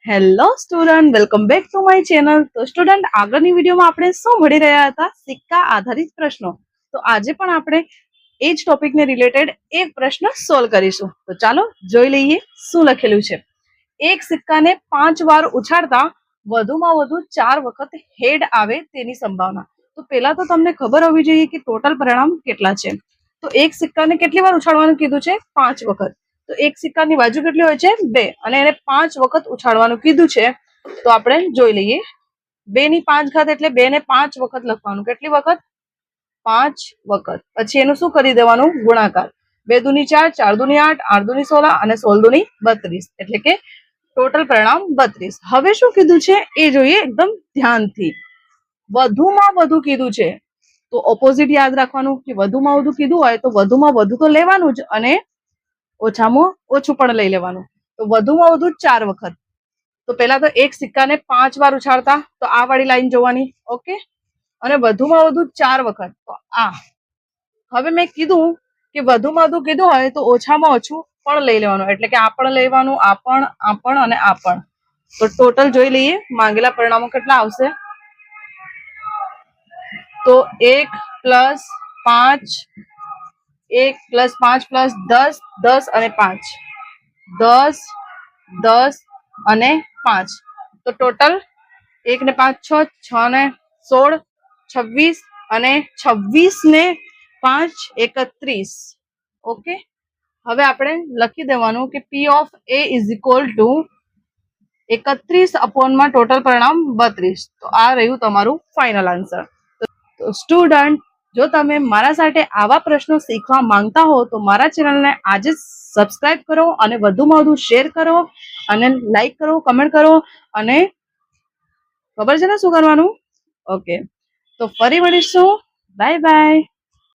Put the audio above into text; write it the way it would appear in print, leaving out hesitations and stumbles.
Hello student, welcome back to my channel. તો student, આગળની વિડીયોમાં આપણે શું ભણી રહ્યા હતા? સિક્કા આધારિત પ્રશ્નો. તો આજે પણ આપણે એ જ ટોપિકને રિલેટેડ એક પ્રશ્ન સોલ્વ કરીશું. તો ચાલો જોઈ લઈએ શું લખેલું છે. એક સિક્કાને 5 વાર ઉછાળતા વધુમાં વધુ 4 વખત હેડ આવે તેની સંભાવના. તો પહેલા તો તમને ખબર હોવી જોઈએ કે ટોટલ પરિણામ કેટલા છે. તો એક સિક્કાને કેટલી વાર ઉછાળવાનું કીધું છે? 5 વખત. તો એક સિક્કાની બાજુ કેટલી હોય છે? 2, અને એને 5 વખત ઉછાળવાનું કીધું છે. તો આપણે જોઈ લઈએ. 2 ની 5 ઘાત એટલે 2 ને 5 વખત લખવાનું. કેટલી વખત? 5 વખત. પછી એનું શું કરી દેવાનું? ગુણાકાર. 2 દુની 4, 4 દુની 8, 8 દુની 16 અને 16 દુની 32. એટલે કે ટોટલ પરિણામ 32. હવે શું કીધું છે એ જોઈએ એકદમ ધ્યાનથી. વધુમાં વધુ કીધું છે તો ઓપોઝિટ યાદ રાખવાનું કે વધુમાં વધુ કીધું હોય તો વધુમાં વધુ તો લેવાનું જ અને ઓછામાં ઓછું પણ લઈ લેવાનું. તો વધુમાં વધુ 4 વખત. તો પહેલા તો એક સિક્કાને 5 વાર ઉછાળતા, તો આ વાળી લાઈન જોવાની. ઓકે. અને વધુમાં વધુ 4 વખત, તો આ. હવે મેં કીધું કે વધુમાં વધુ કીધું હોય તો ઓછામાં ઓછું પણ લઈ લેવાનું. એટલે કે આ પણ લેવાનું, આ પણ અને આ પણ. તો ટોટલ જોઈ લઈએ માંગેલા પરિણામો કેટલા આવશે. તો 1 + 5, 1 + 5 + 10, 10 અને 5, 10, 10 અને 5. તો ટોટલ 1 ને 5 6, 6 ને 16, 26 અને 26 ને 5 31. ઓકે. હવે આપણે લખી દેવાનું કે P of A = 31/માં ટોટલ પરિણામ 32. તો આ રહ્યું તમારું ફાઇનલ આન્સર. તો સ્ટુડન્ટ, જો તમે મારા સાથે આવા પ્રશ્નો શીખવા માંગતા હો તો મારા ચેનલને આજે સબસ્ક્રાઇબ કરો અને વધુમાં વધુ શેર કરો અને લાઈક કરો, કમેન્ટ કરો અને ખબર છે ને શું કરવાનું? ઓકે. તો ફરી મળીશું. Bye bye.